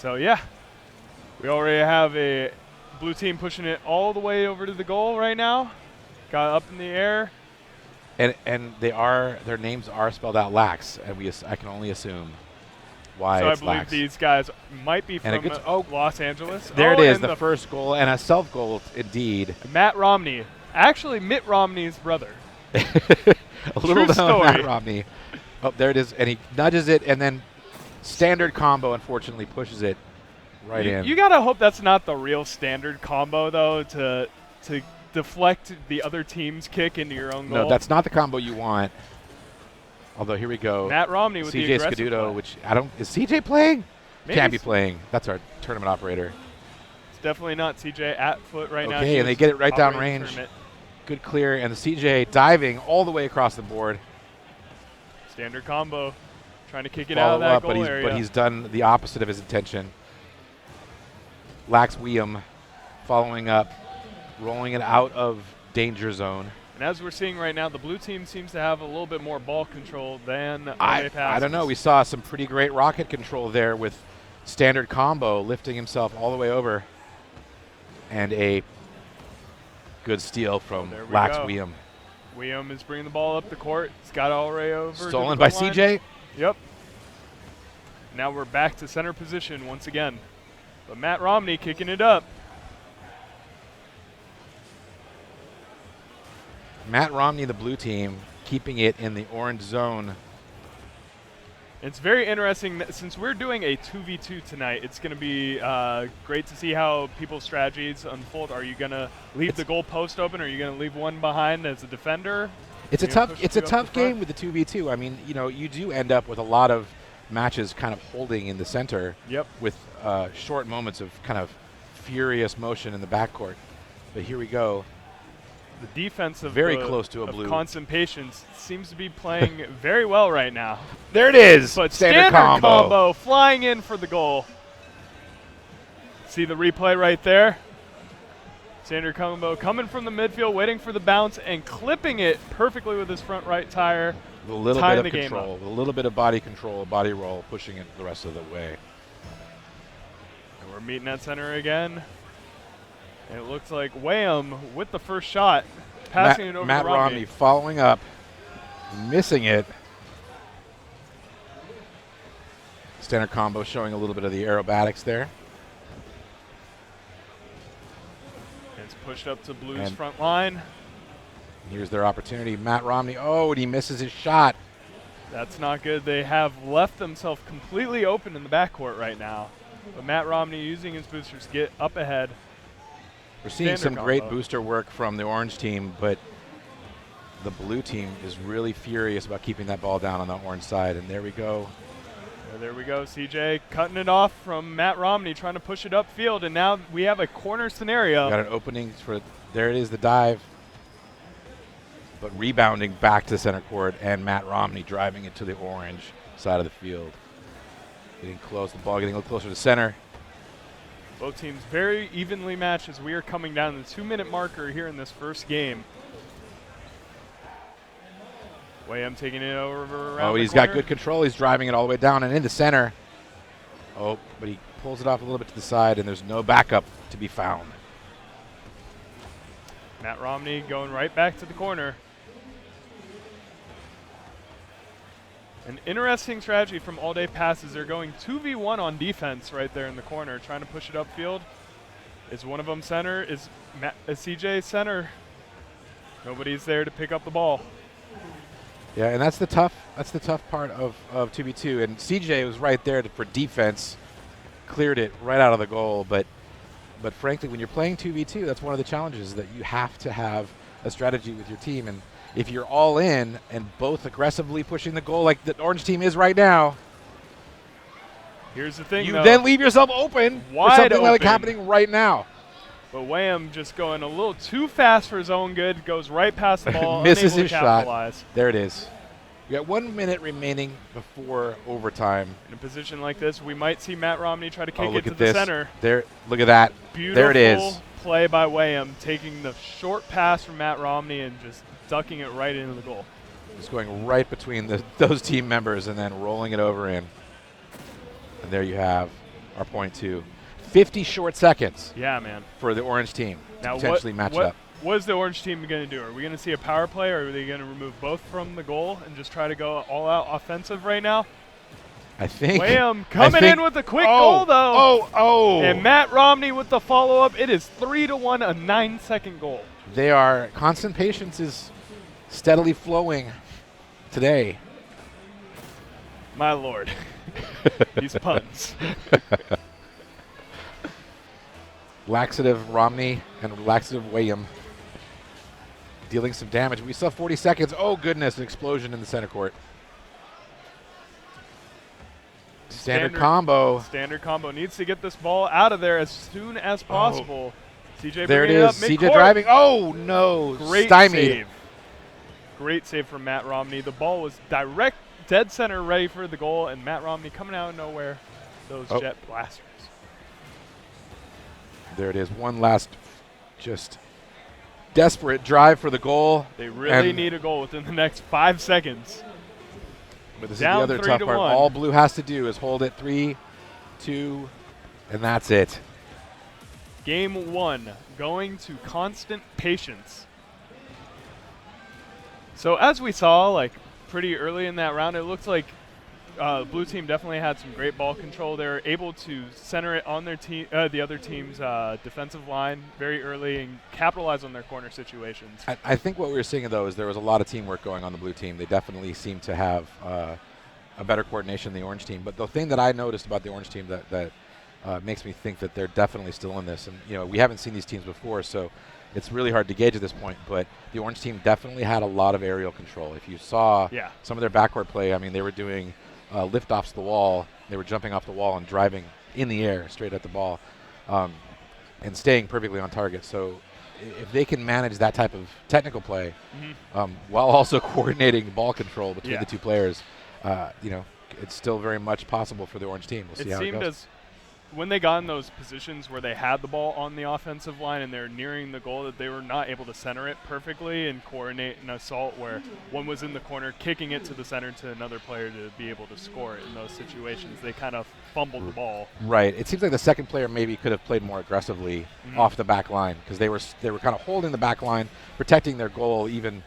So, yeah, we already have a blue team pushing it all the way over to the goal right now. Got up in the air. And their names are spelled out lax, and I can only assume why So it's I believe lax. these guys might be And from Los Angeles. There it is, the first goal, and a self-goal indeed. Matt Romney. Actually, Mitt Romney's brother. A little known story. Matt Romney. Oh, there it is, and he nudges it, and then standard combo, unfortunately, pushes it right in. You gotta hope that's not the real standard combo, though, to deflect the other team's kick into your own goal. No, that's not the combo you want. Although here we go. Matt Romney with the CJ aggressive Scaduto, play. which is CJ playing? Maybe Can't be playing. That's our tournament operator. It's definitely not CJ at foot right now. Okay, and they get it right down range. Good clear, and the CJ diving all the way across the board. Standard combo, trying to kick it out of that goal area. But he's done the opposite of his intention. Lax William following up, rolling it out of danger zone. And as we're seeing right now, the blue team seems to have a little bit more ball control than I don't know. We saw some pretty great rocket control there with standard combo lifting himself all the way over. And a good steal from Lax William. William is bringing the ball up the court. He's got it all the way over. Stolen by CJ? Yep. Now we're back to center position once again. But Matt Romney kicking it up. Matt Romney, the blue team, keeping it in the orange zone. It's very interesting that since we're doing a 2v2 tonight, it's going to be great to see how people's strategies unfold. Are you going to leave the goal post open? Or are you going to leave one behind as a defender? It's a tough game with the 2v2. I mean, you do end up with a lot of matches kind of holding in the center. Yep. With short moments of kind of furious motion in the backcourt. But here we go. The defense of very close to a blue. Constant Patience seems to be playing very well right now. There it is. But standard combo flying in for the goal. See the replay right there. Standard combo coming from the midfield, waiting for the bounce and clipping it perfectly with his front right tire. With a little bit of control, with a little bit of body control, body roll, pushing it the rest of the way. And we're meeting at center again. And it looks like Wham with the first shot, passing it over Matt to Romney. Romney following up, missing it. Standard combo showing a little bit of the aerobatics there. It's pushed up to Blue's front line. Here's their opportunity. Matt Romney, and he misses his shot. That's not good. They have left themselves completely open in the backcourt right now. But Matt Romney using his boosters to get up ahead. We're seeing some great booster work from the orange team, but the blue team is really furious about keeping that ball down on the orange side. And there we go. There we go. CJ cutting it off from Matt Romney, trying to push it upfield. And now we have a corner scenario. Got an opening for, there it is, the dive. But rebounding back to center court, and Matt Romney driving it to the orange side of the field. Getting close, the ball getting a little closer to center. Both teams very evenly matched as we are coming down to the 2-minute marker here in this first game. Wham taking it over around he's got good control. He's driving it all the way down and into center. But he pulls it off a little bit to the side, and there's no backup to be found. Matt Romney going right back to the corner. An interesting strategy from All Day Passes. They're going 2v1 on defense right there in the corner, trying to push it upfield. Is one of them center? Is CJ center? Nobody's there to pick up the ball. Yeah, and that's the tough part of 2v2. And CJ was right there for defense, cleared it right out of the goal. But frankly, when you're playing 2v2, that's one of the challenges, that you have to have a strategy with your team. And if you're all in and both aggressively pushing the goal like the orange team is right now, here's the thing, you then leave yourself open for something like happening right now. But Wham just going a little too fast for his own good, goes right past the ball, misses unable his to capitalize. shot. There it is. We got 1 minute remaining before overtime. In a position like this, we might see Matt Romney try to kick it to the center. There, look at that. Beautiful there it is. Play by Wham, taking the short pass from Matt Romney and just ducking it right into the goal. Just going right between those team members and then rolling it over in. And there you have our point two. 50 short seconds Yeah, man. for the orange team Now to potentially match up. What is the orange team going to do? Are we going to see a power play, or are they going to remove both from the goal and just try to go all-out offensive right now? I think. Wham! Coming in with a quick goal, though. And Matt Romney with the follow-up. It is 3-1, a 9-second goal. They are. Constant patience is steadily flowing today. My lord. These puns. Laxative Romney and laxative William dealing some damage. We still have 40 seconds. Oh, goodness. An explosion in the center court. Standard combo. Standard combo needs to get this ball out of there as soon as possible. CJ there it bringing is. Up CJ driving. Oh, no. Great Stymied. save. Great save from Matt Romney. The ball was direct dead center ready for the goal, and Matt Romney coming out of nowhere. Those jet blasters. There it is. One last just desperate drive for the goal. They really need a goal within the next 5 seconds. But this Down is the other tough part. 3-1. All Blue has to do is hold it 3-2, and that's it. Game 1, going to constant patience. So as we saw, like pretty early in that round, it looked like Blue team definitely had some great ball control. They were able to center it on their team, the other team's defensive line very early and capitalize on their corner situations. I think what we were seeing, though, is there was a lot of teamwork going on the Blue team. They definitely seem to have a better coordination than the Orange team. But the thing that I noticed about the Orange team that makes me think that they're definitely still in this, and we haven't seen these teams before, so it's really hard to gauge at this point, but the Orange team definitely had a lot of aerial control. If you saw some of their backcourt play, I mean, they were doing lift-offs the wall. They were jumping off the wall and driving in the air straight at the ball and staying perfectly on target. So if they can manage that type of technical play while also coordinating ball control between the two players, it's still very much possible for the Orange team. We'll see how it goes. When they got in those positions where they had the ball on the offensive line and they're nearing the goal, that they were not able to center it perfectly and coordinate an assault where one was in the corner kicking it to the center to another player to be able to score it in those situations. They kind of fumbled the ball. Right. It seems like the second player maybe could have played more aggressively off the back line because they were kind of holding the back line, protecting their goal even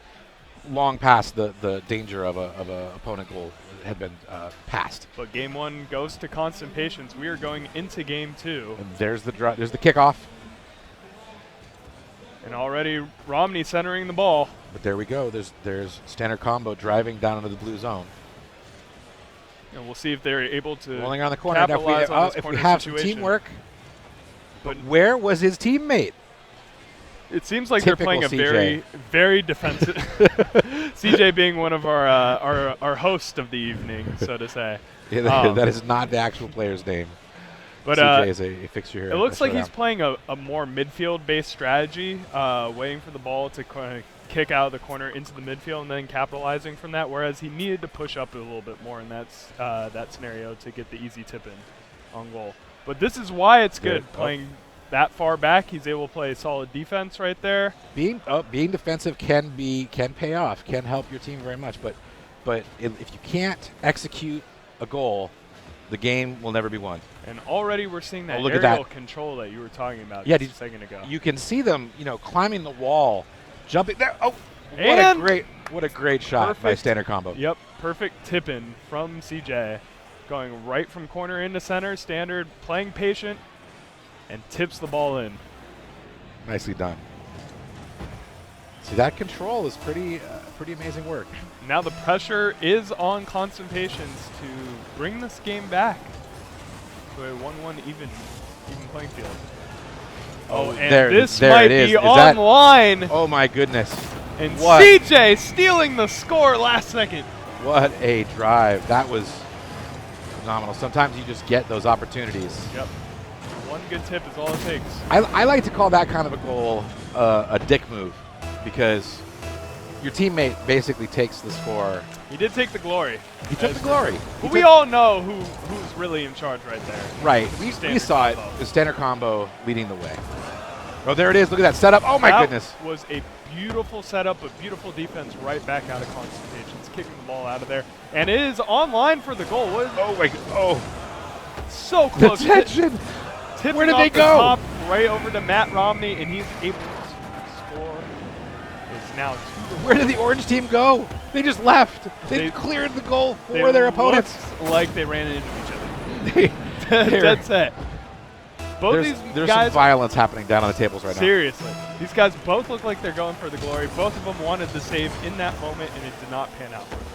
long past the danger of a opponent goal had been passed. But game 1 goes to constant patience. We are going into game 2. And there's the kickoff. And already Romney centering the ball. But there we go. There's standard combo driving down into the blue zone. And we'll see if they're able to rolling on the corner. capitalize on this if corner we have situation. some teamwork. But where was his teammate? It seems like Typical they're playing a CJ. very defensive. CJ being one of our host of the evening, so to say. Yeah, that is not the actual player's name. But CJ is a fixture here. It looks like he's playing a more midfield-based strategy, waiting for the ball to kind of kick out of the corner into the midfield and then capitalizing from that, whereas he needed to push up a little bit more in that scenario to get the easy tip in on goal. But this is why it's good playing that far back. He's able to play solid defense right there. Being defensive can pay off, can help your team very much. But if you can't execute a goal, the game will never be won. And already we're seeing that aerial control that you were talking about just a second ago. You can see them, climbing the wall, jumping there. Oh, what a great shot by standard combo. Yep, perfect tip-in from CJ. Going right from corner into center, standard, playing patient, and tips the ball in. Nicely done. See, that control is pretty amazing work. Now the pressure is on constant patience to bring this game back to a 1-1 even playing field. Oh, and this might be online. Oh my goodness. And CJ stealing the score last second. What a drive. That was phenomenal. Sometimes you just get those opportunities. Yep. One good tip is all it takes. I like to call that kind of a goal a dick move because your teammate basically takes the score. He did take the glory. He took the glory. But we all know who's really in charge right there. Right. We saw it. The standard combo leading the way. Oh, there it is. Look at that setup. Oh, my goodness. That was a beautiful setup, a beautiful defense right back out of constant patience, kicking the ball out of there. And it is online for the goal. Oh, my God. Oh. so close. The tension. Tipping Where did off they the go? top right over to Matt Romney, and he's able to score. It's now 2-1. Where did the orange team go? They just left. They cleared the goal for their opponents. Like they ran into each other. They're- Dead set. Both these There's guys, some violence happening down on the tables right now. seriously, these guys both look like they're going for the glory. Both of them wanted the save in that moment, and it did not pan out for them.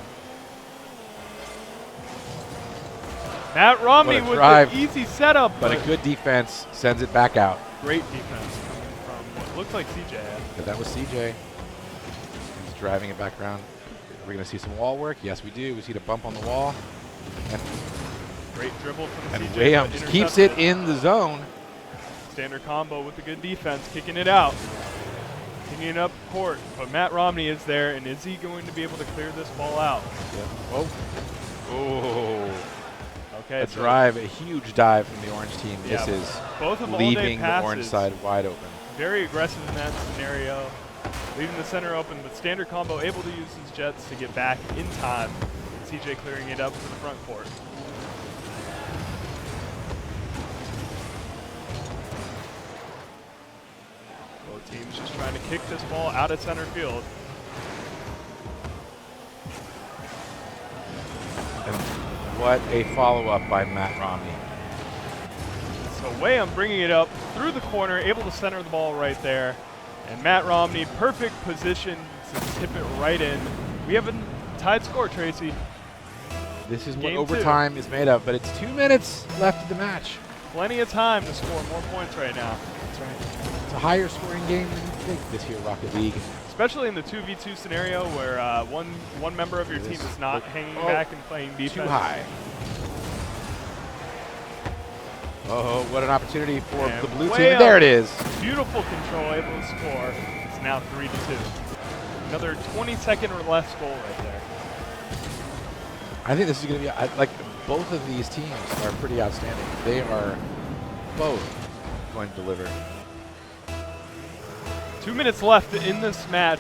Matt Romney with drive. the easy setup, But a good defense sends it back out. great defense coming from what looked like CJ. But that was CJ. He's driving it back around. Are we going to see some wall work? Yes, we do. We see the bump on the wall. And, Great dribble from CJ. Williams but keeps it intercepted. in the zone. Standard combo with the good defense, kicking it out. Kicking it up court, but Matt Romney is there, and is he going to be able to clear this ball out? Oh. Oh. Okay, A so drive, a huge dive from the orange team. Yeah, This is both of all-day leaving the orange passes. side wide open. Very aggressive in that scenario, leaving the center open, but standard combo able to use his jets to get back in time. CJ clearing it up to the front court. Both teams just trying to kick this ball out of center field. And what a follow-up by Matt Romney. So Wham bringing it up through the corner, able to center the ball right there. And Matt Romney, perfect position to tip it right in. We have a tied score, Tracy. This is what Game overtime is made of, but it's 2 minutes left of the match. Plenty of time to score more points right now. That's right. It's a higher scoring game than you think this year, Rocket League. Especially in the 2v2 scenario where one member of your team is not hanging back and playing defense. Too high. Oh, what an opportunity for And the blue way team. up. There it is. Beautiful control, able to score. It's now 3-2. Another 20-second or less goal right there. I think this is going to be, like, both of these teams are pretty outstanding. They are both going to deliver. 2 minutes left in this match.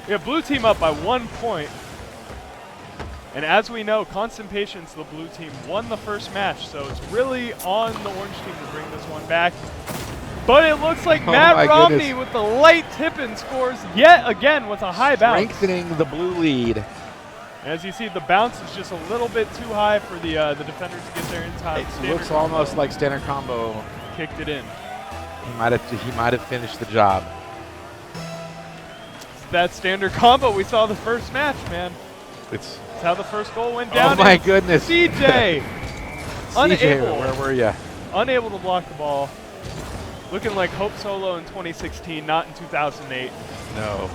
We have blue team up by 1 point. And as we know, constant patience, the blue team won the first match, so it's really on the orange team to bring this one back. But it looks like Matt Romney with the light tip-in scores yet again with a high bounce. Strengthening the blue lead. As you see, the bounce is just a little bit too high for the defender to get there in time. It looks almost like standard combo. Kicked it in. He might have finished the job. That standard combo we saw the first match, man. It's That's how the first goal went down. Oh my goodness. CJ! CJ, where were you? Unable to block the ball. Looking like Hope Solo in 2016, not in 2008. No.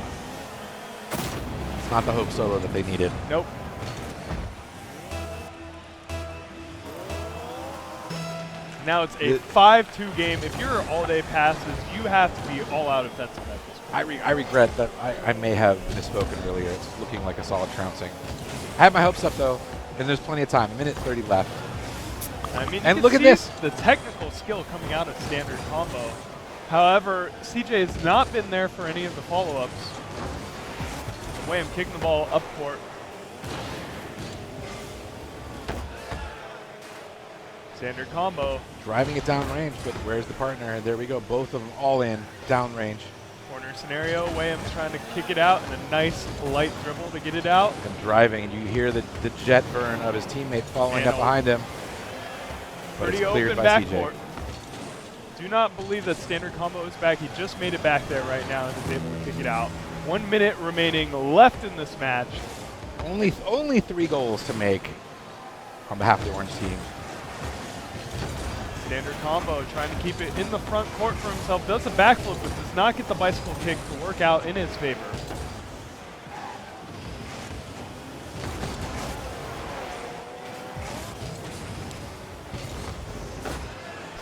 It's not the Hope Solo that they needed. Nope. Now it's a 5-2 game. If you're all-day passes, you have to be all-out offensive at this point. I regret that I may have misspoken earlier. It's looking like a solid trouncing. I have my hopes up, though, and there's plenty of time. 1:30 left. I mean, and you look can at see this. the technical skill coming out of standard combo. However, CJ has not been there for any of the follow-ups. The way I'm kicking the ball up court. Standard combo. Driving it down range, but where's the partner? There we go. Both of them all in down range. Corner scenario. Wham's trying to kick it out and a nice light dribble to get it out. And driving, and you hear the jet burn of his teammate following up behind him. But Pretty it's cleared open by backcourt. CJ. Do not believe that standard combo is back. He just made it back there right now and is able to kick it out. 1 minute remaining left in this match. Only 3 goals to make on behalf of the orange team. Standard combo trying to keep it in the front court for himself. Does a backflip, but does not get the bicycle kick to work out in his favor.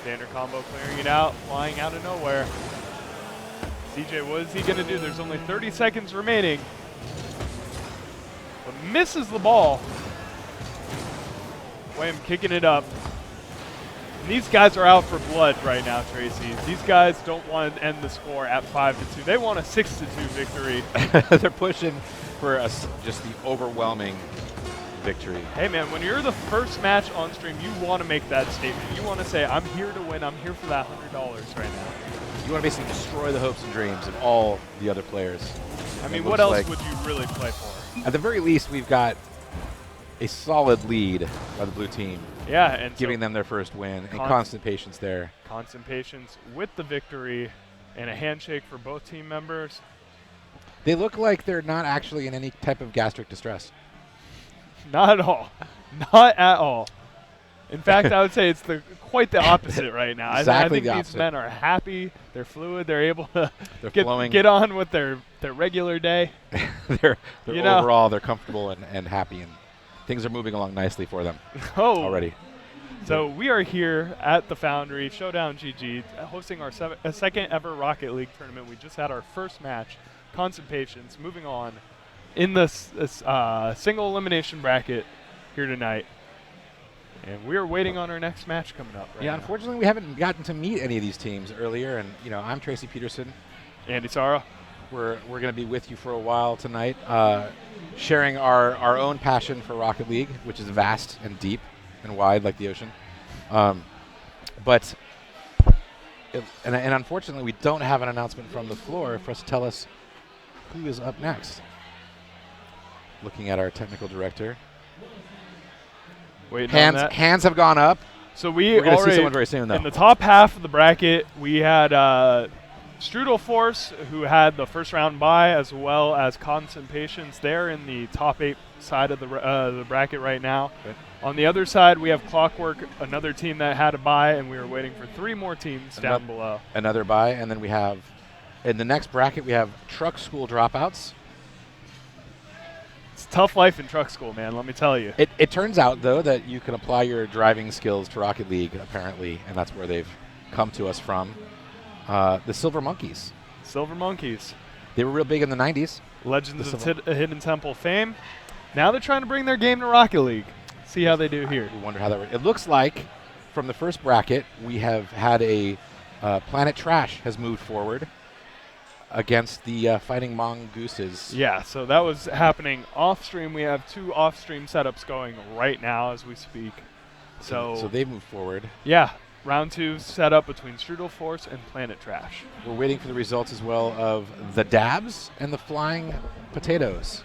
Standard combo clearing it out, flying out of nowhere. CJ, what is he going to do? There's only 30 seconds remaining. But misses the ball. Wham kicking it up. And these guys are out for blood right now, Tracy. These guys don't want to end the score at 5-2. They want a 6-2 victory. They're pushing for just the overwhelming victory. Hey man, when you're the first match on stream, you want to make that statement. You want to say, I'm here to win, I'm here for that $100 right now. You want to basically destroy the hopes and dreams of all the other players. I mean, what else would you really play for? At the very least, we've got a solid lead by the blue team. Yeah, and giving them their first win, and constant patience there. Constant patience with the victory, and a handshake for both team members. They look like they're not actually in any type of gastric distress. Not at all. Not at all. In fact, I would say it's quite the opposite right now. Exactly I think these men are happy. They're fluid. They're able to get on with their regular day. Overall, they're comfortable and happy, and things are moving along nicely for them already. So we are here at the Foundry, ShowdownGG, hosting our second ever Rocket League tournament. We just had our first match, Constant Patience, moving on in the single elimination bracket here tonight. And we're waiting on our next match coming up right now. Unfortunately, we haven't gotten to meet any of these teams earlier. And, I'm Tracy Peterson. Andy Sara. We're going to be with you for a while tonight, sharing our own passion for Rocket League, which is vast and deep and wide like the ocean. But unfortunately, we don't have an announcement from the floor for us to tell us who is up next. Looking at our technical director. Hands have gone up. So we're going to see someone very soon, though. In the top half of the bracket, we had Strudel Force, who had the first round bye, as well as Constant Patience. They're in the top 8 side of the bracket right now. Good. On the other side, we have Clockwork, another team that had a bye, and we were waiting for 3 more teams down below. Another bye, and then we have, in the next bracket, we have Truck School Dropouts. It's a tough life in truck school, man, let me tell you. It turns out, though, that you can apply your driving skills to Rocket League, apparently, and that's where they've come to us from. The Silver Monkeys. Silver Monkeys. They were real big in the 90s. Legends of Hidden Temple fame. Now they're trying to bring their game to Rocket League. See how they do here. We wonder how that works. It looks like, from the first bracket, we have had a Planet Trash has moved forward against the Fighting Mongooses. Yeah, so that was happening off-stream. We have 2 off-stream setups going right now as we speak. So they moved forward. Yeah, round 2 set up between Strudel Force and Planet Trash. We're waiting for the results as well of the Dabs and the Flying Potatoes.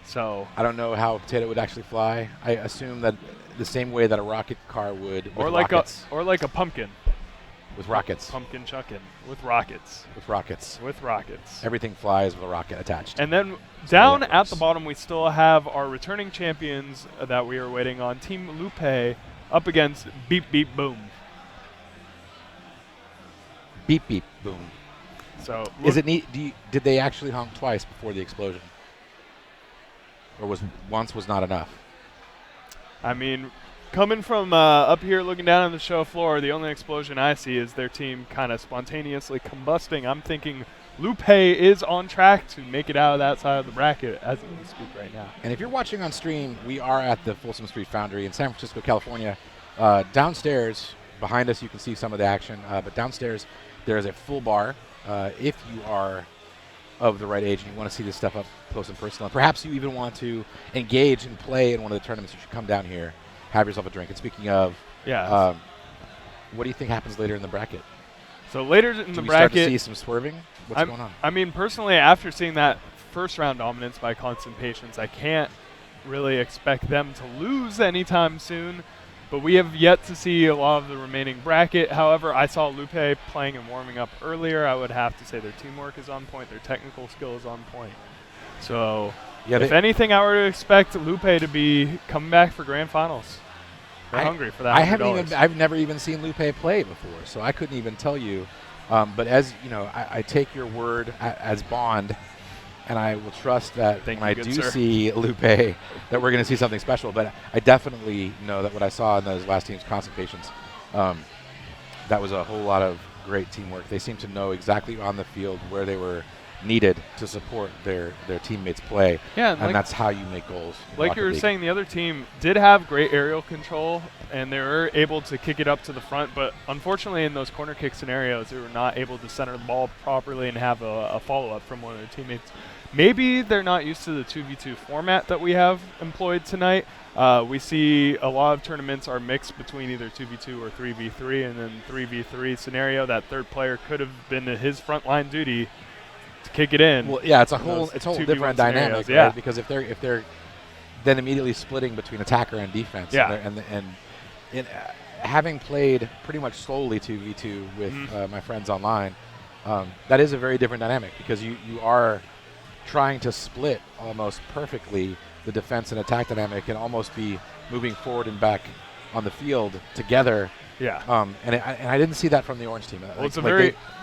So I don't know how a potato would actually fly. I assume that the same way that a rocket car would, or like a pumpkin. With rockets. Pumpkin chuckin' with rockets. With rockets. With rockets. Everything flies with a rocket attached. And then down at the bottom, we still have our returning champions that we are waiting on. Team Lupe up against Beep Beep Boom. Beep Beep Boom. So is it neat? Did they actually honk twice before the explosion? Or once was not enough? I mean, coming from up here looking down on the show floor, the only explosion I see is their team kind of spontaneously combusting. I'm thinking Lupe is on track to make it out of that side of the bracket as we speak right now. And if you're watching on stream, we are at the Folsom Street Foundry in San Francisco, California. Downstairs, behind us, you can see some of the action. But downstairs, there is a full bar. If you are of the right age and you want to see this stuff up close and personal, and perhaps you even want to engage and play in one of the tournaments, you should come down here, have yourself a drink. And speaking of, what do you think happens later in the bracket? So later in the bracket, start to see some swerving? What's going on? I mean, personally, after seeing that first round dominance by Constant Patience, I can't really expect them to lose anytime soon. But we have yet to see a lot of the remaining bracket. However, I saw Lupe playing and warming up earlier. I would have to say their teamwork is on point. Their technical skill is on point. So, if anything, I were to expect Lupe to be coming back for grand finals. They're hungry for that. I've never even seen Lupe play before, so I couldn't even tell you. But as you know, I take your word as bond. And I will trust that when I do see Lupe, that we're going to see something special. But I definitely know that what I saw in those last team's Constant Patience, that was a whole lot of great teamwork. They seemed to know exactly on the field where they were needed to support their teammates' play. Yeah, and like, that's how you make goals. Like you were saying, the other team did have great aerial control, and they were able to kick it up to the front, but unfortunately in those corner kick scenarios, they were not able to center the ball properly and have a follow-up from one of their teammates. Maybe they're not used to the 2v2 format that we have employed tonight. We see a lot of tournaments are mixed between either 2v2 or 3v3, and then 3v3 scenario, that third player could have been his frontline duty to kick it in. Well, yeah, it's a whole different dynamic, yeah. Right? Because if they're then immediately splitting between attacker and defense, yeah. and having played pretty much solely 2v2 with my friends online, that is a very different dynamic because you are trying to split almost perfectly the defense and attack dynamic and almost be moving forward and back on the field together. Yeah. And I didn't see that from the Orange team. Well,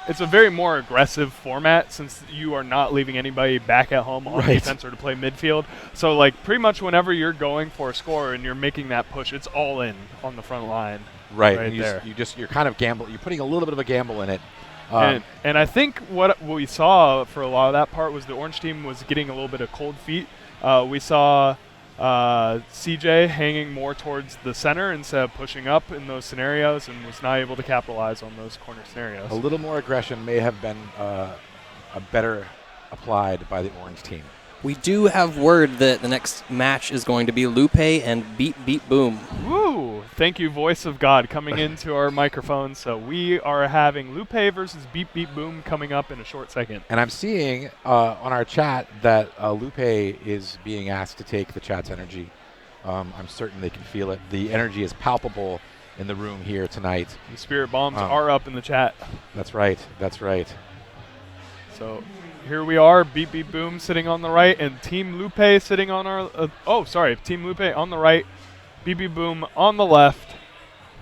it's a very more aggressive format since you are not leaving anybody back at home on defense or to play midfield. So like pretty much whenever you're going for a score and you're making that push, it's all in on the front line. Right. Right there. You're kind of gambling. You're putting a little bit of a gamble in it. And I think what we saw for a lot of that part was the Orange team was getting a little bit of cold feet. We saw CJ hanging more towards the center instead of pushing up in those scenarios and was not able to capitalize on those corner scenarios. A little more aggression may have been a better applied by the Orange team. We do have word that the next match is going to be Lupe and Beep Beep Boom. Woo! Thank you, voice of God, coming into our microphone. So we are having Lupe versus Beep Beep Boom coming up in a short second. And I'm seeing on our chat that Lupe is being asked to take the chat's energy. I'm certain they can feel it. The energy is palpable in the room here tonight. The spirit bombs are up in the chat. That's right. That's right. So here we are, Beep Beep Boom sitting on the right, and Team Lupe sitting on our... Team Lupe on the right, Beep Beep Boom on the left.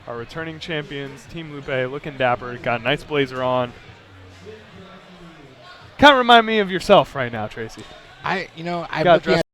Our returning champions, Team Lupe, looking dapper, got a nice blazer on. Kind of remind me of yourself right now, Tracy. I'm got looking at